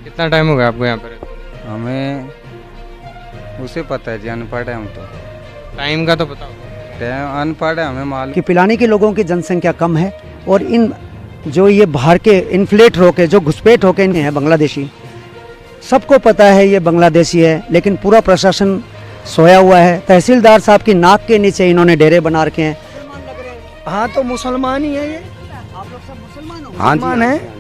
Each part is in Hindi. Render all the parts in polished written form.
कितना टाइम हो गया आपको यहाँ पर? हमें उसे पता है जी, अनपढ़ है हम तो। टाइम का तो पता होगा। अनपढ़ है, हमें मालूम कि पिलानी के लोगों की जनसंख्या कम है और इन जो ये बाहर के इन्फ्लेट होके जो घुसपैठ होके इन्हें है बांग्लादेशी, सबको पता है ये बांग्लादेशी है, लेकिन पूरा प्रशासन सोया हुआ है। तहसीलदार साहब की नाक के नीचे इन्होंने डेरे बना रखे हैं। हाँ तो मुसलमान ही है ये, आप लोग सब मुसलमान हो? हाँ मुसलमान है।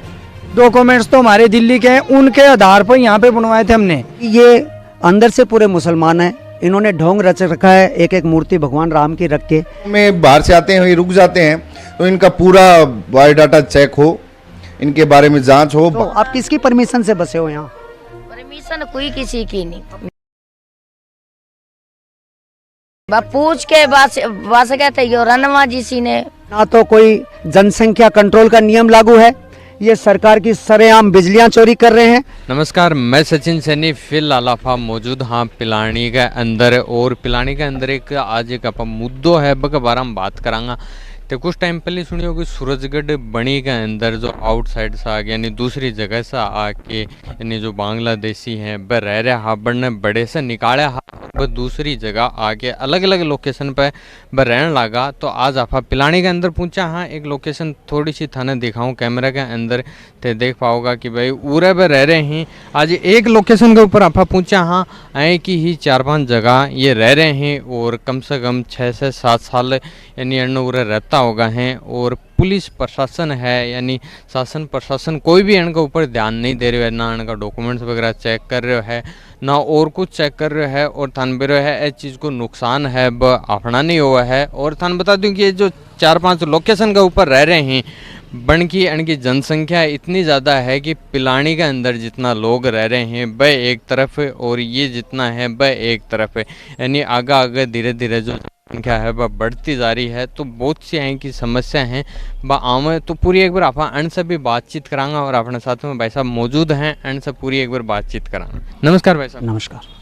डॉक्यूमेंट्स तो हमारे दिल्ली के हैं, उनके आधार पर यहाँ पे बनवाए थे हमने। ये अंदर से पूरे मुसलमान हैं। इन्होंने ढोंग रच रखा है, एक एक मूर्ति भगवान राम की रख के। में बाहर से आते हैं, वहीं रुक जाते हैं, तो इनका पूरा बायोडाटा चेक हो, इनके बारे में जांच हो। तो आप किसकी परमिशन से बसे हो यहाँ? परमिशन कोई किसी की नहीं। पूछ के बस गए थे यो रनवा जी ने। ना तो कोई जनसंख्या कंट्रोल का नियम लागू है, ये सरकार की सरेआम बिजलियां चोरी कर रहे हैं। नमस्कार, मैं सचिन सैनी फिलहाल आप मौजूद हाँ पिलानी के अंदर। और पिलानी के अंदर आज एक आप मुद्दों है बक बारे हम बात करांगा। तो कुछ टाइम पहले सुनी होगी सूरजगढ़ बनी के अंदर जो आउटसाइड से आ गया यानी दूसरी जगह से आके यानी जो बांग्लादेशी हैं वह रह रहे हाबड़ ने बड़े से निकाले वह दूसरी जगह आके अलग अलग लोकेशन पर वह रहने लगा। तो आज आप पिलानी के अंदर पूछा हाँ एक लोकेशन थोड़ी सी थाने दिखाऊं कैमरा के अंदर तो देख पाओगा कि भाई उरे पर रह रहे हैं। आज एक लोकेशन के ऊपर आप पूछा हाँ आए कि ही 4-5 जगह ये रह रहे हैं और कम से कम 6 से 7 साल यानी अन्न उरे रहता होगा हैं। और पुलिस प्रशासन है यानी शासन प्रशासन कोई भी इनके ऊपर ध्यान नहीं दे रहे है, ना इनका डॉक्यूमेंट्स वगैरह चेक कर रहे है ना और कुछ चेक कर रहे है। और थान भी रहे है इस चीज़ को नुकसान है ब अपना नहीं हुआ है। और थान बता दूं कि ये जो 4-5 लोकेशन के ऊपर रह रहे हैं बन की इनकी जनसंख्या इतनी ज़्यादा है कि पिलानी के अंदर जितना लोग रह रहे हैं वह एक तरफ और ये जितना है वह एक तरफ है, यानी आगे आगे धीरे धीरे जो संख्या है वह बढ़ती जा रही है। तो बहुत सी हैं की समस्या हैं ब आम है। तो पूरी एक बार आप अन से भी बातचीत करांगा और अपने साथ में भाई साहब मौजूद हैं, अन से पूरी एक बार बातचीत करांगा। नमस्कार भाई साहब। नमस्कार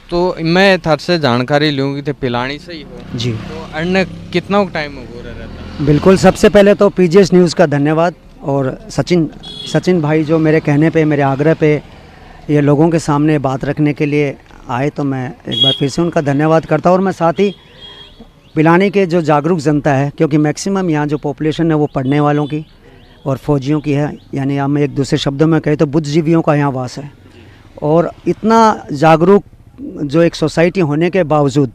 तो मैं थार से जानकारी लूँगी तो पिलानी से ही हो जी। तो अन्न कितना टाइम हो रहता है? बिल्कुल, सबसे पहले तो पीजीएस न्यूज़ का धन्यवाद और सचिन भाई जो मेरे कहने पे मेरे आग्रह पे ये लोगों के सामने बात रखने के लिए आए, तो मैं एक बार फिर से उनका धन्यवाद करता हूँ। और मैं साथ ही पिलानी के जो जागरूक जनता है, क्योंकि मैक्सिमम यहाँ जो पॉपुलेशन है वो पढ़ने वालों की और फौजियों की है, यानी हम एक दूसरे शब्दों में कहें तो बुद्धिजीवियों का यहाँ वास है। और इतना जागरूक जो एक सोसाइटी होने के बावजूद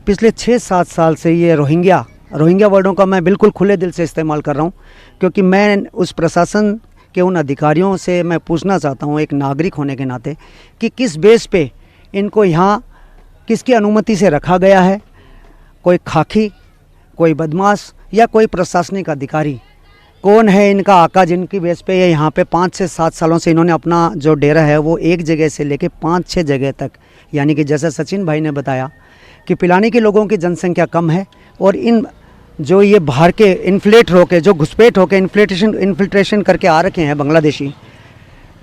पिछले 6-7 साल से ये रोहिंग्या वर्डों का मैं बिल्कुल खुले दिल से इस्तेमाल कर रहा हूँ, क्योंकि मैं उस प्रशासन के उन अधिकारियों से मैं पूछना चाहता हूँ एक नागरिक होने के नाते कि किस बेस पे इनको यहाँ किसकी अनुमति से रखा गया है। कोई खाकी, कोई बदमाश या कोई प्रशासनिक अधिकारी, कौन है इनका आका जिनकी बेस पे ये यहाँ पे 5 से 7 सालों से इन्होंने अपना जो डेरा है वो एक जगह से लेके 5-6 जगह तक, यानी कि जैसे सचिन भाई ने बताया कि पिलानी के लोगों की जनसंख्या कम है और इन जो ये बाहर के इन्फ्लेट होके जो घुसपैठ होके इन्फिल्ट्रेशन करके आ रखे हैं बांग्लादेशी,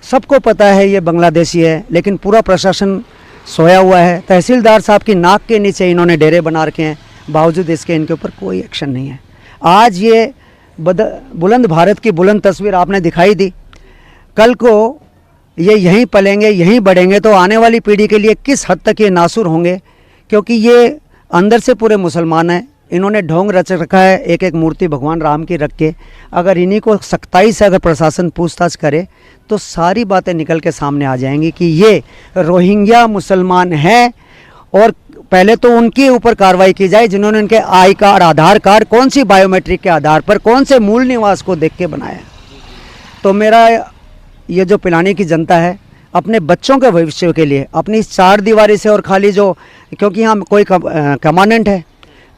सबको पता है ये बांग्लादेशी है, लेकिन पूरा प्रशासन सोया हुआ है। तहसीलदार साहब की नाक के नीचे इन्होंने डेरे बना रखे हैं, बावजूद इसके इनके ऊपर कोई एक्शन नहीं है। आज ये बुलंद भारत की बुलंद तस्वीर आपने दिखाई दी, कल को ये यहीं पलेंगे यहीं बढ़ेंगे तो आने वाली पीढ़ी के लिए किस हद तक ये नासूर होंगे, क्योंकि ये अंदर से पूरे मुसलमान हैं। इन्होंने ढोंग रच रखा है, एक एक मूर्ति भगवान राम की रख के। अगर इन्हीं को सख्ताई से अगर प्रशासन पूछताछ करे तो सारी बातें निकल के सामने आ जाएंगी कि ये रोहिंग्या मुसलमान हैं। और पहले तो उनके ऊपर कार्रवाई की जाए जिन्होंने उनके आई कार्ड, आधार कार्ड, कौन सी बायोमेट्रिक के आधार पर, कौन से मूल निवास को देख के बनाया। तो मेरा ये जो पिलानी की जनता है अपने बच्चों के भविष्य के लिए अपनी इस 4 दीवारी से और खाली जो, क्योंकि यहाँ कोई कमांडेंट है,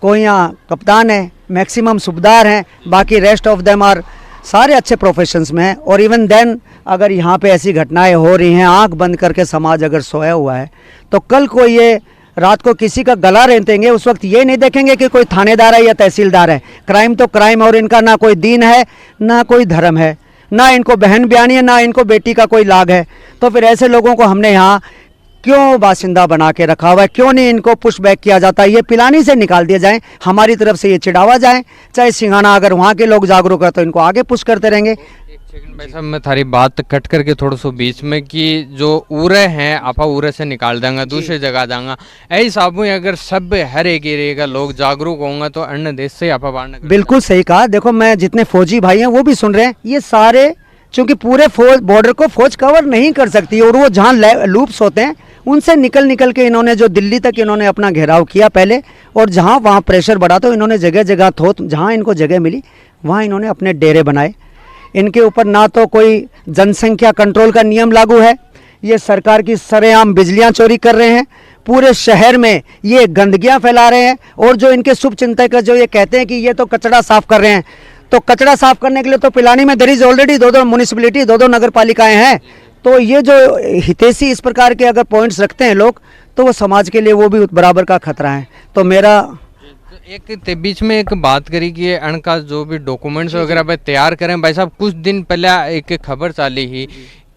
कोई यहाँ कप्तान है, मैक्सिमम सूबेदार हैं, बाकी रेस्ट ऑफ देम आर सारे अच्छे प्रोफेशंस में हैं। और इवन देन अगर यहाँ पे ऐसी घटनाएं हो रही हैं, आंख बंद करके समाज अगर सोया हुआ है, तो कल को ये रात को किसी का गला रेंतेंगे, उस वक्त ये नहीं देखेंगे कि कोई थानेदार है या तहसीलदार है। क्राइम तो क्राइम है और इनका ना कोई दीन है ना कोई धर्म है, ना इनको बहन बयानी है, ना इनको बेटी का कोई लाग है। तो फिर ऐसे लोगों को हमने यहाँ क्यों बासिंदा बना के रखा हुआ है? क्यों नहीं इनको पुश बैक किया जाता? ये पिलानी से निकाल दिया जाए, हमारी तरफ से ये चिढ़ावा जाए, चाहे सिंघाना अगर वहाँ के लोग जागरूक है तो इनको आगे पुश करते रहेंगे। सेकंड भाई साहब मैं थारी बात कट करके थोड़ा सो बीच में कि जो उरे हैं आपा उरे से निकाल देंगे दूसरी जगह जाएंगे ऐसी साबु अगर सब हर एक एरिया का लोग जागरूक होंगे तो अन्य देश से आपा बाहर निकल बिल्कुल सही कहा। देखो मैं जितने फौजी भाई हैं वो भी सुन रहे हैं, ये सारे चूंकि पूरे बॉर्डर को फौज कवर नहीं कर सकती और वो जहाँ लूप्स होते हैं उनसे निकल निकल के इन्होंने जो दिल्ली तक इन्होंने अपना घेराव किया पहले, और जहाँ वहाँ प्रेशर बढ़ा तो इन्होंने जगह जगह जहाँ इनको जगह मिली वहाँ इन्होंने अपने डेरे बनाए। इनके ऊपर ना तो कोई जनसंख्या कंट्रोल का नियम लागू है, ये सरकार की सरेआम बिजलियाँ चोरी कर रहे हैं, पूरे शहर में ये गंदगियाँ फैला रहे हैं, और जो इनके शुभ चिंतक जो ये कहते हैं कि ये तो कचरा साफ कर रहे हैं, तो कचरा साफ करने के लिए तो पिलानी में देर इज ऑलरेडी 2-2 म्यूनिसिपैलिटी 2-2 नगर पालिकाएँ हैं। तो ये जो हितैषी इस प्रकार के अगर पॉइंट्स रखते हैं लोग तो वो समाज के लिए वो भी बराबर का खतरा है। तो मेरा एक बीच में एक बात करी कि अनका जो भी डॉक्यूमेंट्स वगैरह भाई तैयार करें भाई साहब, कुछ दिन पहले एक खबर चली ही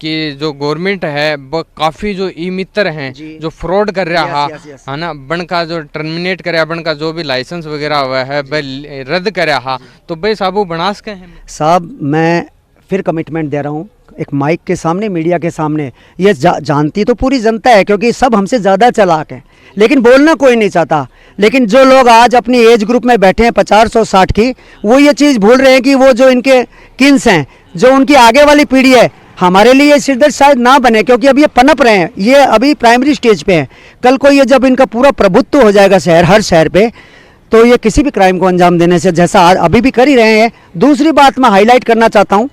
कि जो गवर्नमेंट है वो काफ़ी जो ई मित्र हैं जो फ्रॉड कर रहा है ना, बन का जो टर्मिनेट कर रहा, बन का जो भी लाइसेंस वगैरह हुआ है भाई रद्द कर रहा, तो भाई साहब वो बनास के हैं। साहब मैं फिर कमिटमेंट दे रहा हूँ एक माइक के सामने, मीडिया के सामने, ये जानती तो पूरी जनता है क्योंकि सब हमसे ज़्यादा चालाक हैं, लेकिन बोलना कोई नहीं चाहता। लेकिन जो लोग आज अपनी एज ग्रुप में बैठे हैं 50 और 60 की, वो ये चीज़ भूल रहे हैं कि वो जो इनके किन्स हैं, जो उनकी आगे वाली पीढ़ी है, हमारे लिए ये सिरदर्द शायद ना बने क्योंकि अब ये पनप रहे हैं, ये अभी प्राइमरी स्टेज पे हैं। कल को ये जब इनका पूरा प्रभुत्व हो जाएगा हर शहर पे, तो ये किसी भी क्राइम को अंजाम देने से जैसा आज अभी भी कर ही रहे हैं। दूसरी बात मैं हाईलाइट करना चाहता हूँ,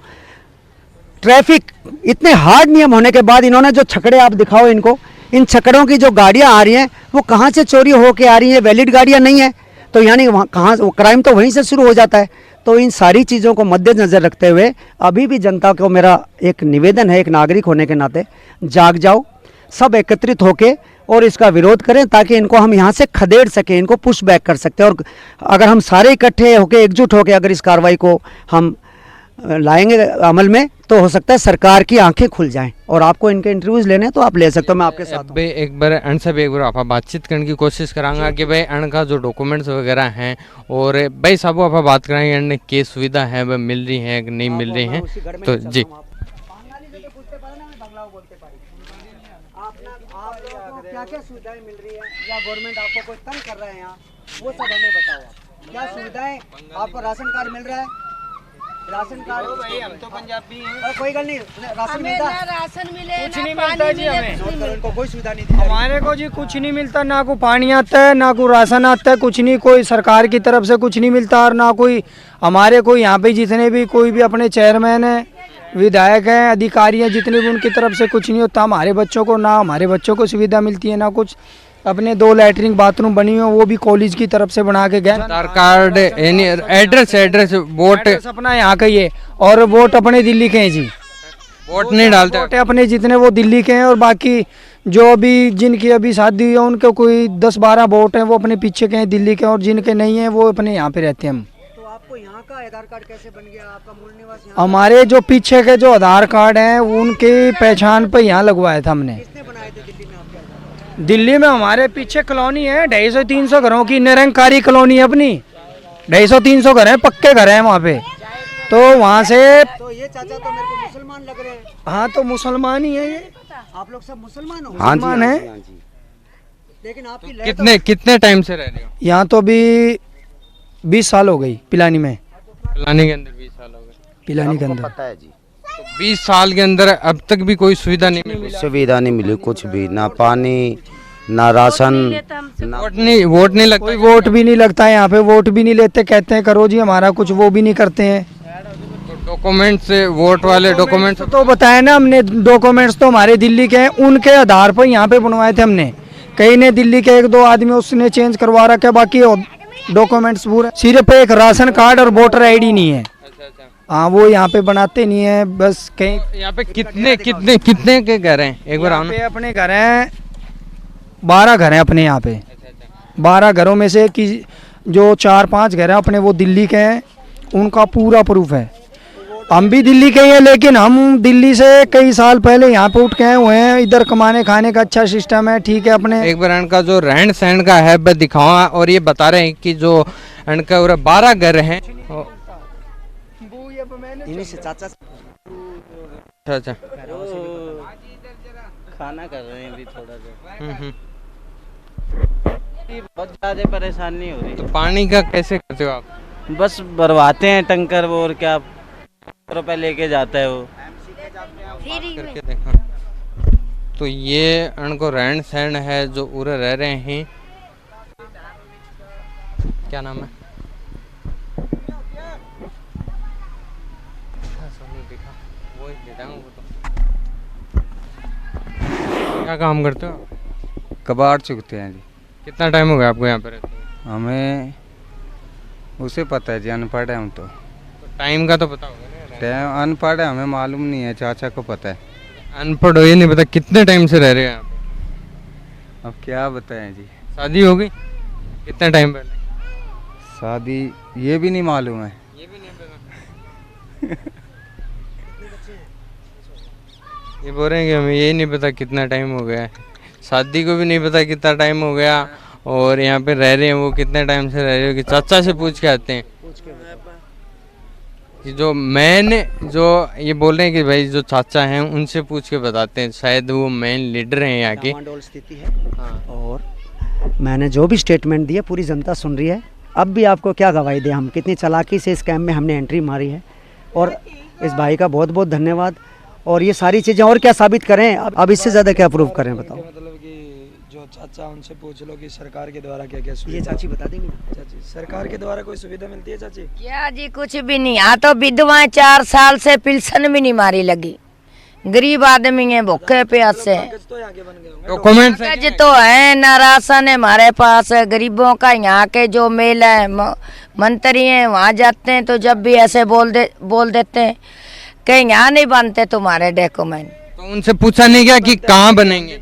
ट्रैफिक इतने हार्ड नियम होने के बाद इन्होंने जो छकड़े आप दिखाओ इनको, इन छकड़ों की जो गाड़ियाँ आ रही हैं वो कहाँ से चोरी होके आ रही हैं, वैलिड गाड़ियाँ नहीं हैं, तो यानी वहाँ कहाँ क्राइम तो वहीं से शुरू हो जाता है। तो इन सारी चीज़ों को मद्देनज़र रखते हुए अभी भी जनता को मेरा एक निवेदन है, एक नागरिक होने के नाते जाग जाओ, सब एकत्रित होके और इसका विरोध करें ताकि इनको हम यहाँ से खदेड़ सकें, इनको पुश बैक कर सकते हैं। और अगर हम सारे इकट्ठे होके एकजुट होके अगर इस कार्रवाई को हम लाएंगे अमल में तो हो सकता है सरकार की आंखें खुल जाएं। और आपको इनके इंटरव्यूज लेने हैं तो आप ले सकते हो, मैं आपके साथ हूं। एक बार अन सब एक बार आप बातचीत करने की कोशिश करांगा कि भाई अन का जो डॉक्यूमेंट्स वगैरह हैं और भाई साहब आप बात कराएंगे अन की सुविधा है वह मिल रही है कि नहीं मिल रही है, तो जी क्या सुविधाएं मिल रही है या गवर्नमेंट आपको कोई तंग कर रहा है यहाँ, वो सब हमें बताओ। क्या सुविधाएं आपको, राशन कार्ड मिल रहा है? राशन कार्ड भाई हम तो पंजाबी हैं, कोई गल नहीं, राशन मिलता है? राशन मिले कुछ नहीं मिलता जी हमें, इनको कोई सुविधा नहीं दी हमारे को जी कुछ नहीं मिलता, ना कोई पानी आता है ना कोई राशन आता है, कुछ नहीं, कोई सरकार की तरफ से कुछ नहीं मिलता, और ना कोई हमारे को यहाँ पे जितने भी कोई भी अपने चेयरमैन है, विधायक हैं, अधिकारी हैं, जितने भी उनकी तरफ से कुछ नहीं होता। हमारे बच्चों को ना हमारे बच्चों को सुविधा मिलती है ना कुछ, अपने 2 लैटरिन बाथरूम बनी हुई है वो भी कॉलेज की तरफ से बना के गए। आधार कार्ड एड्रेस वोट अपना यहाँ का ही है और वोट अपने दिल्ली के हैं जी, वोट नहीं डालते वोट अपने जितने वो दिल्ली के हैं, और बाकी जो भी जिनकी अभी शादी हुई है उनके कोई 10-12 वोट हैं वो अपने पीछे के हैं दिल्ली के, और जिनके नहीं हैं वो अपने यहाँ पे रहते हैं। हम तो आपको यहाँ का आधार कार्ड कैसे बन गया, आपका मूल निवास यहाँ? हमारे जो पीछे के जो आधार कार्ड हैं उनकी पहचान पे यहाँ लगवाया था हमने। किसने बनाए थे दिल्ली में आपके आधार कार्ड? दिल्ली में हमारे पीछे कॉलोनी है 250-300 घरों की, निरंकारी कॉलोनी है अपनी, 250-300 घर हैं, पक्के घर हैं वहाँ पे। तो वहाँ से तो ये चाचा तो मेरे को मुसलमान लग रहे हैं। हाँ तो मुसलमान ही है ये, आप लोग सब मुसलमान हो? मुसलमान है। लेकिन आपकी लय कितने टाइम से रह रहे हो? यहाँ तो अभी 20 साल हो गई पिलानी में, पिलानी के अंदर 20 साल हो गए, पिलानी के अंदर। पता है जी, तो 20 साल के अंदर अब तक भी कोई सुविधा नहीं मिली? सुविधा नहीं मिली, कुछ भी, ना पानी ना राशन, वोट नहीं लगता? कोई वोट भी नहीं लगता है यहाँ पे, वोट भी नहीं लेते, कहते हैं करो जी हमारा कुछ, वो भी नहीं करते हैं। डॉक्यूमेंट्स वोट वाले डॉक्यूमेंट्स तो बताया ना हमने, डॉक्यूमेंट्स तो हमारे दिल्ली के हैं, उनके आधार पर यहाँ पे बनवाए थे हमने। कहीं ने दिल्ली के 1-2 आदमी उसने चेंज करवा रखा, बाकी डॉक्यूमेंट्स पूरे, सिर्फ एक राशन कार्ड और वोटर आईडी नहीं है। हाँ वो यहाँ पे बनाते नहीं है, बस कहीं। यहाँ पे कितने के घर हैं एक बार यहाँ पे अपने घर हैं 12 घर हैं अपने यहाँ पे। 12 घरों में से कि जो 4-5 घर हैं अपने वो दिल्ली के हैं, उनका पूरा प्रूफ है। हम भी दिल्ली के ही हैं, लेकिन हम दिल्ली से कई साल पहले यहाँ पे उठ के आए हुए हैं। इधर कमाने खाने का अच्छा सिस्टम है, ठीक है। अपने एक बार इनका जो रहन सहन का है वह दिखाओ, और ये बता रहे हैं कि जो इनका 12 घर हैं। इन्हीं से चाचा अच्छा अच्छा। खाना कर रहे हैं अभी थोड़ा सा। हम्म। बहुत ज़्यादा परेशानी हो रही तो पानी का कैसे करते हो आप? है। बस भरवाते हैं टंकर वो, और क्या रुपये लेके जाता है वो। करके देखा तो ये उनको रहन सहन है जो उरे रह रहे हैं। क्या नाम है? वो ही दे वो तो। क्या काम करते हो? कबाड़ चुगते हैं जी। कितना टाइम हो गया आपको यहाँ पे रहते हुए? हमें उसे पता है जी, अनपढ़ है हम तो। तो टाइम का तो पता होगा ना? टाइम अनपढ़ है, हमें मालूम नहीं है, चाचा को पता है। अनपढ़ हो ये नहीं पता कितने टाइम से रह रहे हैं यहाँ पे? अब क्या बताएं जी। शादी हो गई कितने टाइम पहले? शादी ये भी नहीं मालूम है। ये भी नहीं पता। ये बोल रहे हैं कि हमें यही नहीं पता कितना टाइम हो गया है, शादी को भी नहीं पता कितना टाइम हो गया, और यहाँ पे रह रहे हैं वो कितने टाइम से रह रहे हो कि चाचा से पूछ के आते हैं कि जो मेन जो ये बोल रहे हैं कि भाई जो चाचा हैं उनसे पूछ के बताते हैं, शायद वो मेन लीडर हैं यहाँ के। डामाडोल स्थिति है और मैंने जो भी स्टेटमेंट दिया पूरी जनता सुन रही है। अब भी आपको क्या गवाही दें हम, कितनी चालाकी से इस कैंप में हमने एंट्री मारी है, और इस भाई का बहुत बहुत धन्यवाद। और ये सारी चीज़ें और क्या साबित करें, अब इससे ज़्यादा क्या प्रूव करें बताओ। मतलब कि जो चाचा उनसे पूछ लो कि सरकार के द्वारा क्या क्या ये सुविधा। चाची बता देंगे। चाची सरकार के द्वारा कोई सुविधा मिलती है चाची? क्या जी कुछ भी नहीं। यहाँ तो विधवाएं 4 साल से पेंशन भी नहीं मारी लगी। गरीब आदमी है, भूखे प्यासे हैं। कागज तो यहाँ के बन गए होंगे। डॉक्यूमेंट कागज तो है ना, राशन है हमारे पास। गरीबों का यहाँ के जो मेल है मंत्री हैं वहाँ जाते हैं तो जब भी ऐसे बोल देते हैं कि यहाँ नहीं बनते तुम्हारे डॉक्यूमेंट। तो उनसे पूछा नहीं गया कि कहाँ बनेंगे?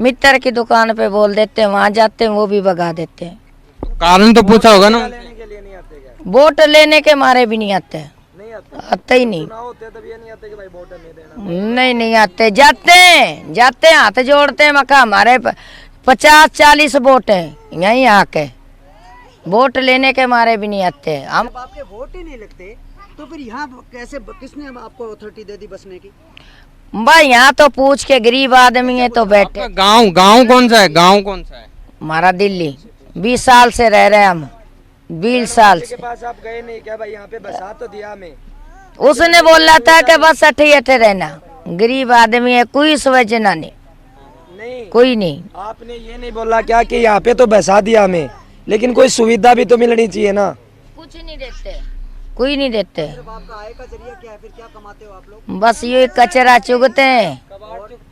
मित्र की दुकान पे बोल देते हैं, वहाँ जाते हैं वो भी भगा देते हैं। कारण तो पूछा होगा ना उनसे। लेने के लिए नहीं आते क्या? वोट लेने के मारे भी नहीं आते, नहीं आते? आते ही नहीं। चुनाव होते हैं तब ये नहीं आते कि भाई वोट नहीं देना। नहीं आते। जाते हैं हाथ जोड़ते हैं, मका हमारे 50-40 वोट हैं यहीं आके, वोट लेने के मारे भी नहीं आते हम। जब आपके वोट ही नहीं लगते तो फिर यहाँ कैसे, किसने आपको अथॉरिटी दे दी बसने की? भाई यहाँ तो पूछ के, गरीब आदमी है तो बैठे। आपका गांव कौन सा है? गांव कौन सा है? हमारा दिल्ली 20 साल से रह रहे हैं हम, 20 साल के से। पास आप गए नहीं क्या भाई? यहाँ पे बसा तो दिया हमें। उसने बोला था कि बस अठे रहना। गरीब आदमी है, कोई सुविधा नहीं, कोई नहीं। आपने ये नहीं बोला क्या कि यहाँ पे तो बसा दिया हमें, लेकिन कोई सुविधा भी तो मिलनी चाहिए ना? कुछ नहीं देते, कोई नहीं देते। आपका आय का जरिया क्या है, फिर क्या कमाते हो आप लोग? बस ये कचरा चुगते हैं,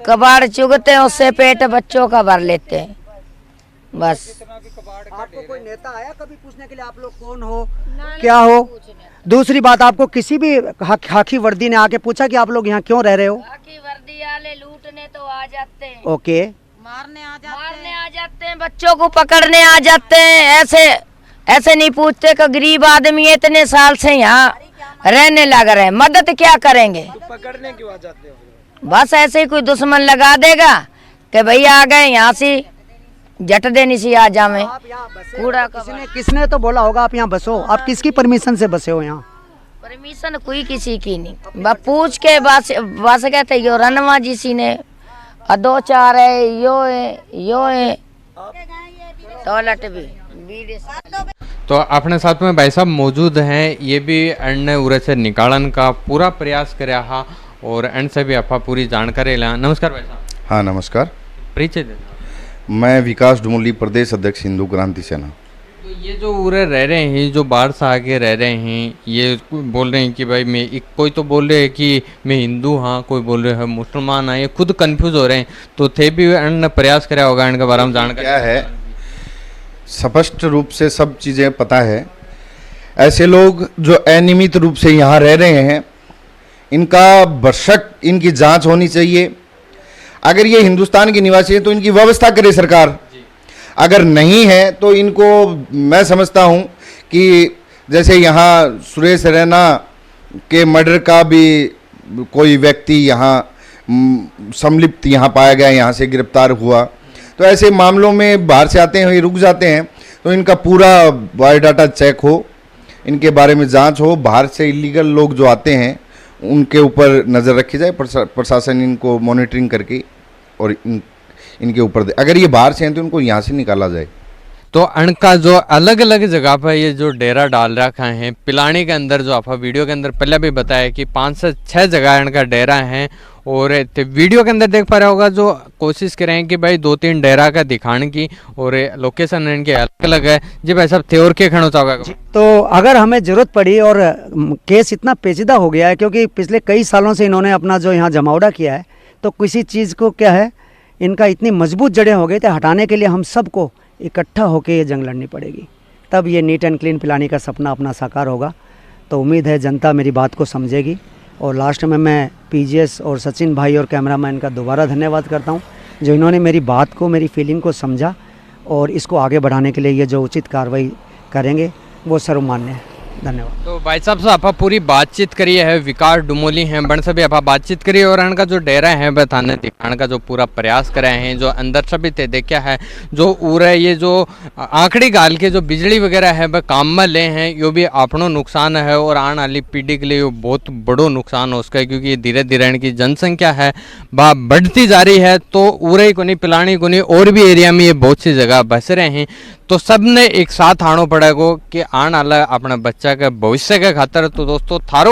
कबाड़ चुगते हैं, उससे पेट बच्चों का भर लेते हैं बस। आपको कोई नेता आया कभी पूछने के लिए आप लोग कौन हो, क्या हो? दूसरी बात, आपको किसी भी खाकी वर्दी ने आके पूछा कि आप लोग यहाँ क्यों रह रहे हो? खाकी वर्दी वाले लूटने तो आ जाते हैं, ओके, मारने आ जाते हैं, बच्चों को पकड़ने आ जाते हैं। ऐसे नहीं पूछते कि गरीब आदमी इतने साल से यहाँ रहने लग रहे हैं, मदद क्या करेंगे? पकड़ने क्यों आ जाते हो? बस ऐसे ही कोई दुश्मन लगा देगा कि भैया आ गए यहाँ से, जट देनी सी आ जावे। आप यहाँ बसे कूड़ा हो, किसने तो बोला होगा आप यहाँ बसो, आप किसकी परमिशन से बसे हो यहाँ? परमिशन कोई किसी की नहीं, बस पूछ के बस कहते यो रनवा जी सी ने 2-4 है, यो है टॉयलेट भी। तो अपने साथ में भाई साहब मौजूद हैं, ये भी अन्न उरे से निकालन का पूरा प्रयास कर रहा और अन्न से भी आप पूरी जानकारी लें। नमस्कार भाई साहब। हाँ नमस्कार, परिचय दे। मैं विकास डुमोली, प्रदेश अध्यक्ष हिंदू क्रांति सेना। तो ये जो उरे रह रहे हैं, जो बाहर से आके रह रहे हैं, ये बोल रहे हैं कि भाई मैं, कोई तो बोल रहे हैं कि मैं हिंदू हाँ, कोई बोल रहे हैं मुसलमान हाँ, ये खुद कंफ्यूज हो रहे हैं। तो थे भी अन्न प्रयास कराया होगा इनके बारे में जानकारी क्या है, स्पष्ट रूप से सब चीज़ें पता है। ऐसे लोग जो अनियमित रूप से यहाँ रह रहे हैं, इनका बशक इनकी जांच होनी चाहिए। अगर ये हिंदुस्तान के निवासी है तो इनकी व्यवस्था करे सरकार, अगर नहीं है तो इनको, मैं समझता हूँ कि जैसे यहाँ सुरेश रैना के मर्डर का भी कोई व्यक्ति यहाँ संलिप्त यहाँ पाया गया, यहाँ से गिरफ्तार हुआ, तो ऐसे मामलों में बाहर से आते हैं, रुक जाते हैं, तो इनका पूरा बायोडाटा चेक हो, इनके बारे में जांच हो। बाहर से इलीगल लोग जो आते हैं उनके ऊपर नज़र रखी जाए, प्रशासन इनको मॉनिटरिंग करके और इनके ऊपर दे। अगर ये बाहर से हैं तो इनको यहाँ से निकाला जाए। तो इनका जो अलग अलग जगह पर ये जो डेरा डाल रखा है पिलानी के अंदर, जो आप वीडियो के अंदर पहले भी बताया कि 5 से 6 जगह इनका डेरा है। और वीडियो के अंदर देख पा रहा होगा जो कोशिश कर रहे हैं कि भाई 2-3 डेरा का दिखाने की, और लोकेशन इनके अलग अलग है। जी भाई साहब, थे और क्या कहना चाहोगे? तो अगर हमें ज़रूरत पड़ी और केस इतना पेचीदा हो गया है क्योंकि पिछले कई सालों से इन्होंने अपना जो यहाँ जमावड़ा किया है, तो किसी चीज़ को क्या है, इनका इतनी मजबूत जड़ें हो गई थे, हटाने के लिए हम सबको इकट्ठा होकर ये जंग लड़नी पड़ेगी, तब ये नीट एंड क्लीन पिलानी का सपना अपना साकार होगा। तो उम्मीद है जनता मेरी बात को समझेगी। और लास्ट में मैं पीजीएस और सचिन भाई और कैमरामैन का दोबारा धन्यवाद करता हूँ, जो इन्होंने मेरी बात को, मेरी फीलिंग को समझा और इसको आगे बढ़ाने के लिए ये जो उचित कार्रवाई करेंगे वो सर्वमान्य है। धन्यवाद। तो भाई साहब से आप पूरी बातचीत करिए है, विकास डुमोली हैं बन से भी आप बातचीत करिए, और इनका जो डेरा है बताने दिखाने का जो पूरा प्रयास करे हैं, जो अंदर से भी थे देखा है, जो उर है ये जो आंकड़ी गाल के जो बिजली वगैरह है वह काम में ले हैं, यो भी अपनों नुकसान है और आने वाली पीढ़ी के लिए यो बहुत बड़ो नुकसान हो उसका है, क्योंकि धीरे धीरे इनकी जनसंख्या है वह बढ़ती जा रही है। तो उरे ही को नहीं, पिलानी को नहीं, और भी एरिया में ये बहुत सी जगह बस रहे हैं। तो सब ने एक साथ आना पड़ेगा कि आने वाला अपने बच्चा के भविष्य के खातर। तो दोस्तों थारो